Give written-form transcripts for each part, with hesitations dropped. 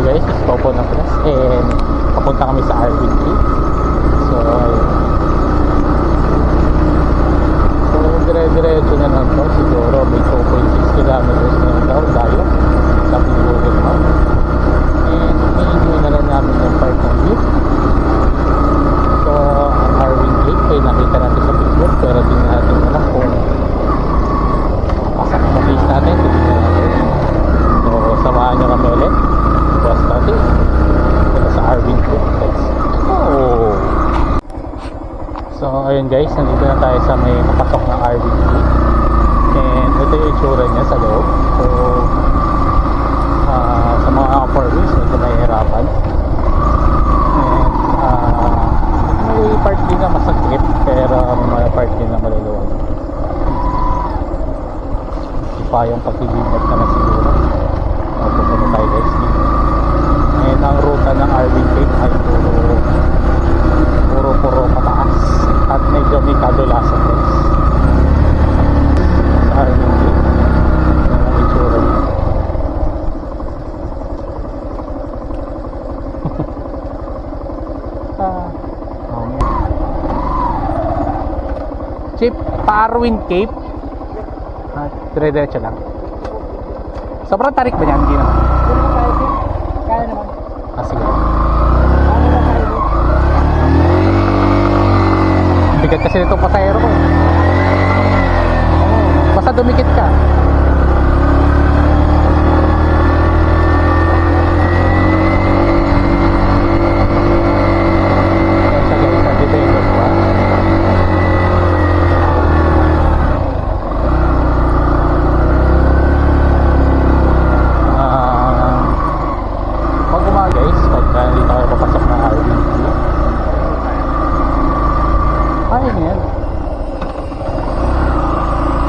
Hello guys, it's Popo ng Plus and papunta kami sa Arvin Creek. So ayun. So dire-diretso na lang to. Siguro may 2.6 kilometers na yun daw tayo sa Google Map. And i-enjoy na lang namin yung part ng view. So ang Arvin Creek ay nakita natin sa picture pero di natin alam kung pasak na base natin. So samahan nyo kami ulit. Bus natin sa Arvin Creek. Let's go! So ayun guys, nandito na tayo sa may kapasok ng Arvin Creek. And ito yung itsura niya sa loob. So sa mga upper wheels medyo mahihirapan. And may part din na masakit pero may part din na maluluwag. Hindi pa yung pagkilimat naman siguro. Pupunta tayo guys dito. And ang ruta ng Arvin Creek ay puro pataas at medyo may kadulasan guys sa Arvin Creek. Ang itsura niya. Chip, pa-Arvin Cape dire-diretso lang. Sobrang tarik ba yan? Hindi naman. Kaya naman. Sige. Bigat kasi nito pasahero ko. Basta dumikit ka.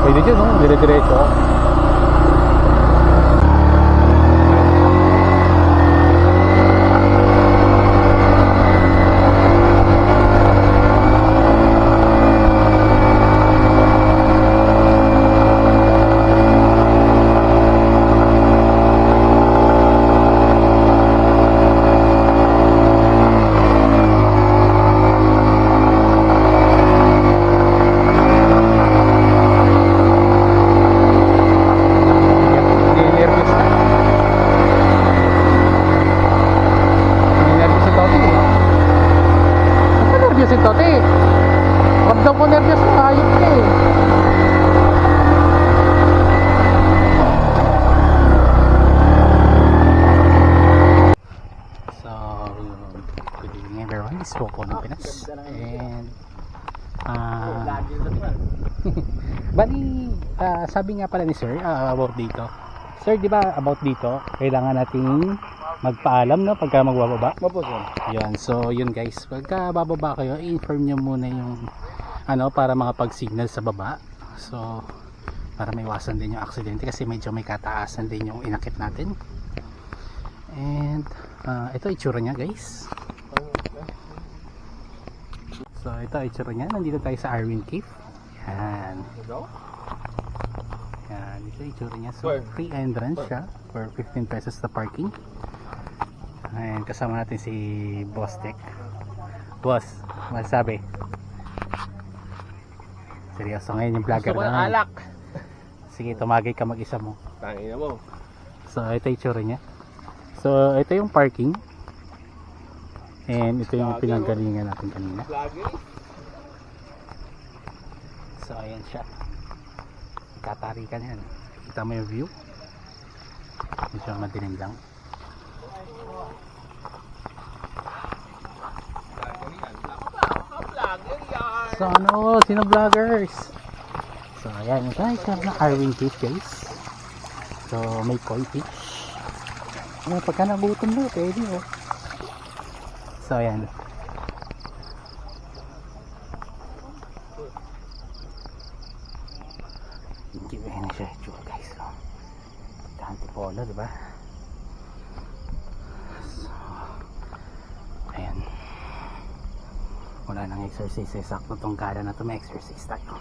Pwede dyan, no? Dire-diretso. Is Popo ng Pinas. And bali sabi nga pala ni sir about dito. Sir, di ba about dito kailangan nating magpaalam, no, pagka magbababa? Opo sir. Yun, so yun guys, pagka bababa kayo, i-inform nyo muna yung para makapag-signal sa baba. So para maiwasan din yung aksidente kasi medyo may kataasan din yung inakit natin. And ito itsura nya guys. So ito itsura niya. Nandito tayo sa Arvin Cave. Yan. Yan. Ito itsura niya. So free entrance siya for 15 pesos na parking. And kasama natin si Boss Tech. Boss, masasabi? Seryoso ngayon yung vlogger na. Alak. Sige, tumagay ka mag-isa mo. Tangina mo. So ito itsura niya. So ito yung parking. And ito yung pinanggalingan natin kanina. So ayan siya. Katarikan yan. Kita mo yung view. Medyo madilim lang. So ano, sino vloggers? So ayan, guys, na Arvin Cave guys. So may koi fish. Pagka nagutom mo, pwede oh. So ayan. Hindi ba yan siya itsura guys, so antipolo, diba? So ayan, wala nang exercise, sakto tong kada na to, may exercise tayo.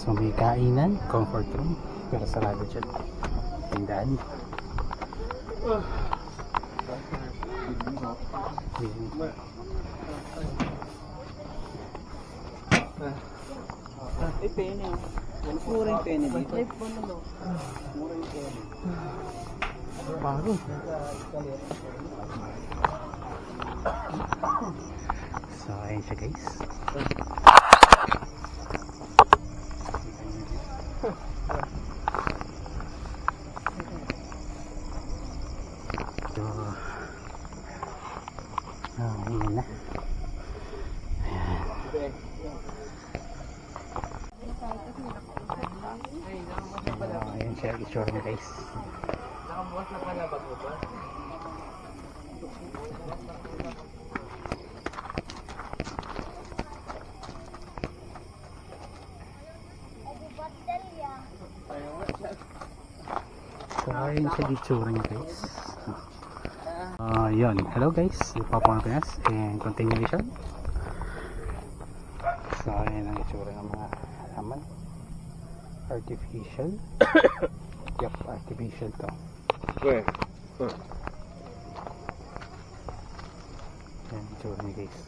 So may kainan, comfort room, pero sarado dyan. Tindahan. Pene. Mura yung pene dito. Mura yung pene. Bago. So ayun siya guys. So ayun na. Ayan siya, itsura niya guys. Nakabukas na pala ba po ba? So ayun siya, itsura niya guys. Yun, hello guys, Papang Pinas and continuation. So ayun ang itsura ng mga halaman. Artificial. Yup, artificial to. Where? Yan, itsura niya guys.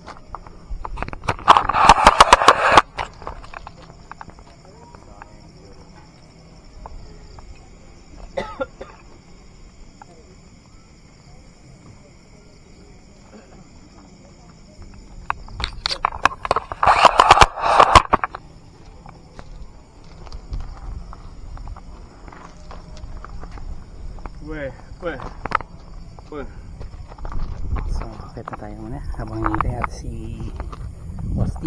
Where? So, kita tayo muna habang hinihintay natin si Wasti.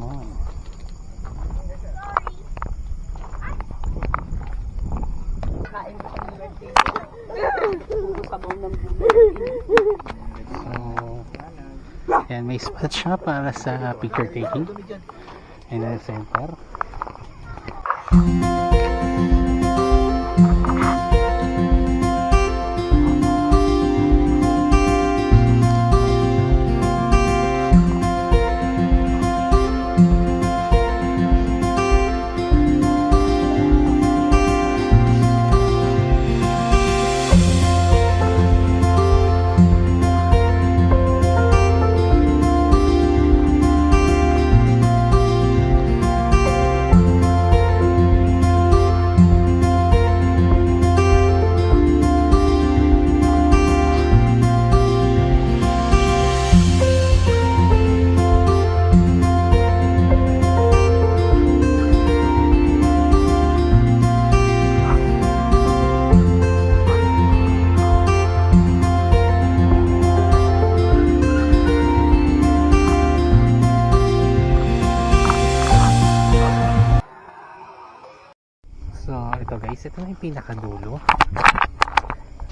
Oh. Kain ko sa birthday. So, yan, may spot siya para sa picture taking. And then center. So, ito guys, ito na yung pinakadulo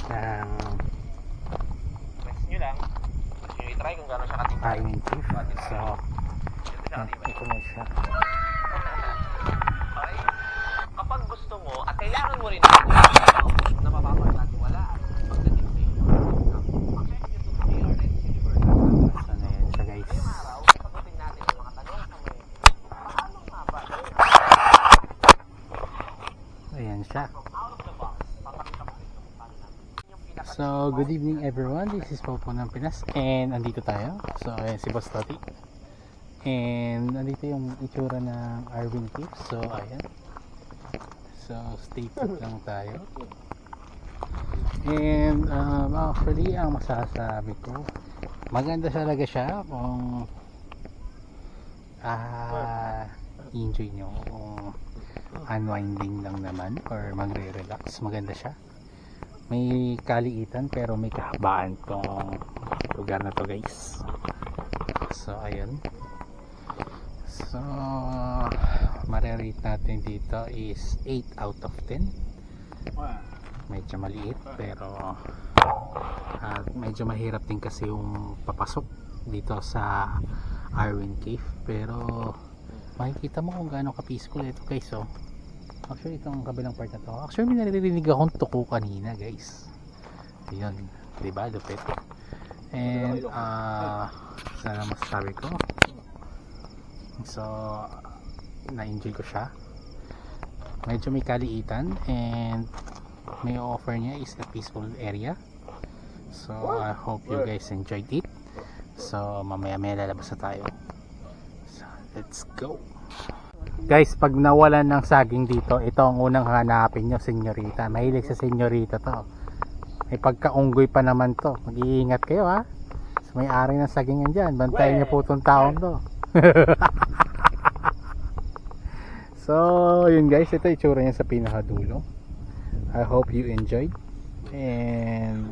ng Nyo lang. Gusto nyo i-try kung gano'n siya katingin. Island Chief. So, ito na siya. Okay. Kapag gusto mo, at kailangan mo rin na mapapagtatiwalaan pagdating sa iyo. Mag-check nyo to PRX University. So, na yan siya guys. Araw, sagutin natin ang mga tanong sa may paano nga ba Ayan siya. out of the box. Papakita ko rin kung paano natin yung pinaka So, good evening everyone. This is Popo ng Pinas and andito tayo. So, ayan si Boss Toti. And andito yung itsura ng Arvin Cave. So, ayan. So, stay put lang tayo. And actually, ang masasabi ko, maganda talaga siya kung enjoy nyo kung unwinding lang naman or magre-relax. Maganda siya. May kaliitan pero may kahabaan tong lugar na to guys. So ayun. So marerate natin dito is 8 out of 10. Medyo maliit pero medyo mahirap din kasi yung papasok dito sa Arvin Cave, pero makikita mo kung gaano ka-peaceful ito guys. So actually itong kabilang part na to, actually may naririnig akong tuko kanina guys. Yun, diba, lupit. And sana masasabi ko So, na-enjoy ko siya. Medyo may kaliitan and may offer niya is a peaceful area. So, I hope you guys enjoyed it. So, mamaya may lalabas na tayo. So, let's go. Guys, pag nawalan ng saging dito, ito ang unang hanapin nyo, senyorita. Mahilig sa senyorita to. May pagkaunggoy pa naman to. Mag-iingat kayo ha. So, may ari ng sagingan dyan. Bantayan nyo po itong taong to. So, yun guys. Ito itsura niya sa pinakadulo. I hope you enjoyed. And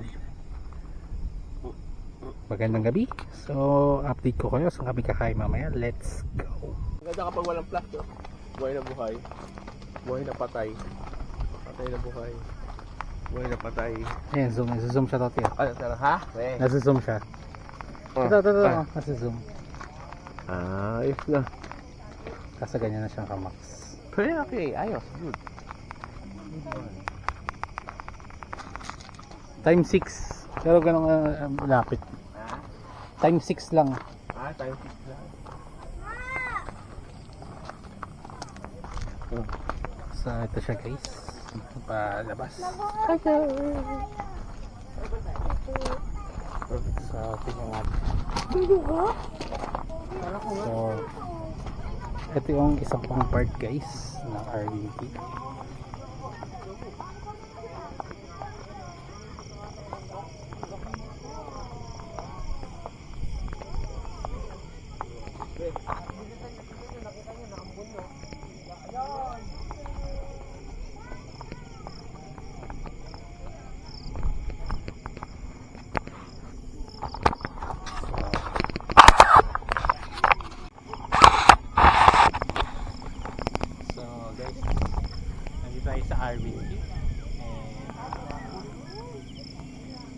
magandang gabi. So, update ko kayo sa kami kakain mamaya. Let's go. Maganda kapag walang flash, no? Buhay na buhay. Buhay na patay. Patay na buhay. Buhay na patay. Ayan, zoom. Nasa-zoom siya to, tiyo. Ano, sarang ha? Nasa-zoom siya. Ito. Nasa-zoom. Ayos na. Kasi ganyan na siyang kamax. Pero okay, ayos. Good. Time 6. Pero ganun lapit. Time 6 lang. Time 6 lang. So, ito siya guys. Palabas. So, tingnan natin. So, ito yung isang pang part guys ng RVT. Tayo sa RVT and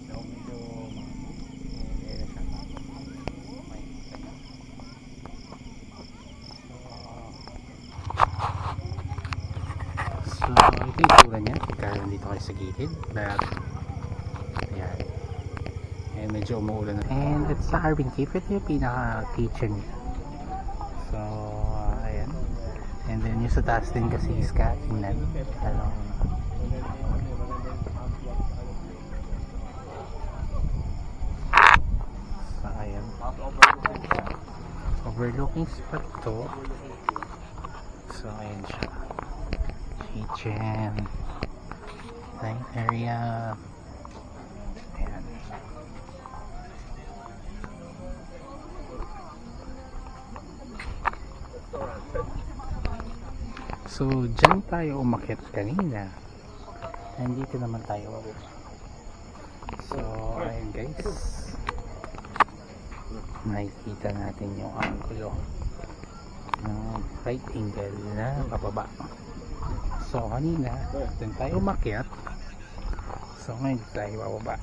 so medyo ayan na siya so ito yung tura niya kaya nandito kayo sa gilid but ayan and medyo umuulan na and it's sa RVT ito yung pinaka kitchen niya so ayan. And then yung sa taas din kasi is katingnan. Ano? So ayan. Overlooking spot to. So ayan siya. Kitchen. Dining area. Ayan. So, dyan tayo umakyat kanina. Nandito naman tayo. So, ayun guys. Nakikita natin yung angulo ng right angle na pababa. So, kanina, dyan tayo umakyat. So, ngayon tayo bababa.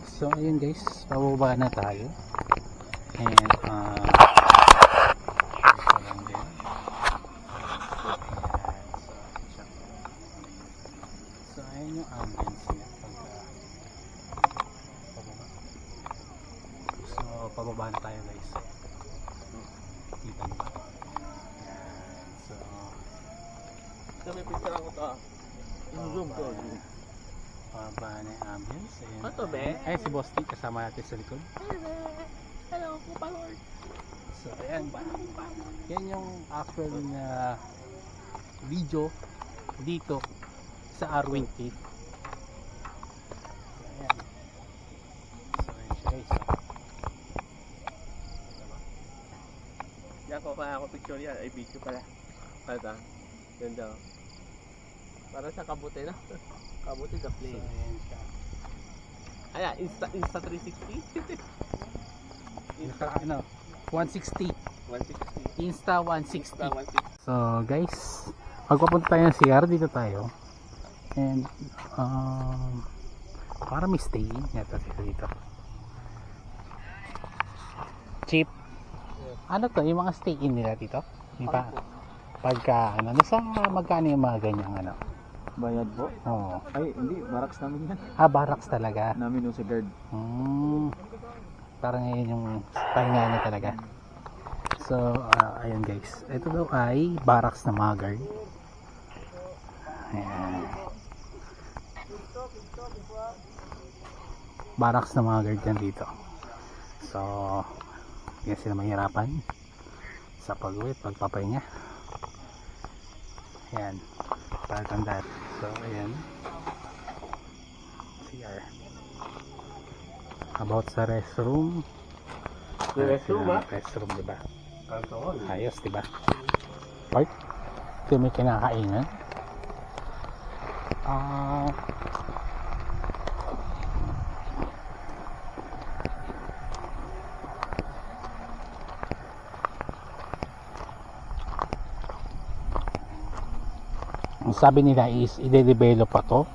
So, ayun guys. Pababa na tayo. And, so ayan yung ambience niya pagka pababa. So pababa na tayo guys. Kita nyo ba? So may picture ako to. Zoom to. Pababa na yung ambience. Ayan. Ito be? Ay si Boss T kasama natin sa likod. Hello, Kupalord. So ayan. Yan yung actual na video dito sa Arwin Cave. So ayan. So ayan siya guys. Yan ko pa ako picture yan. Ay video pala. Pala. Ganda. Para sa kabuti na. Kabuti the So play. ayan siya. Ayan, Insta 360. Naka, ano, 160. 160. Insta 160. Insta 160. So guys, pagpapunta tayo ng CR, dito tayo. And para may stay yata dito. Cheap. Ano to, yung mga stay in nila dito? Di ba? Pagka ano, nasa magkano yung mga ganyang ano? Bayad po? Oo. Ay, hindi. Barracks namin yan. Ah, barracks talaga. Namin yung sa guard. Parang ngayon yung pahinga niya talaga. So, ayun guys. Ito daw ay barracks na mga guard. Ayan. Barracks na mga guard yan dito. So, yan sila mahirapan sa pag-uwi, pagpapahinga. Ayan. Palatandaan. So, ayan. CR. About sa restroom. Yung restroom, ha? Restroom, diba? Alcohol. Ayos, diba? Right? Ito may kinakainan. Ang sabi nila is i-develop pa to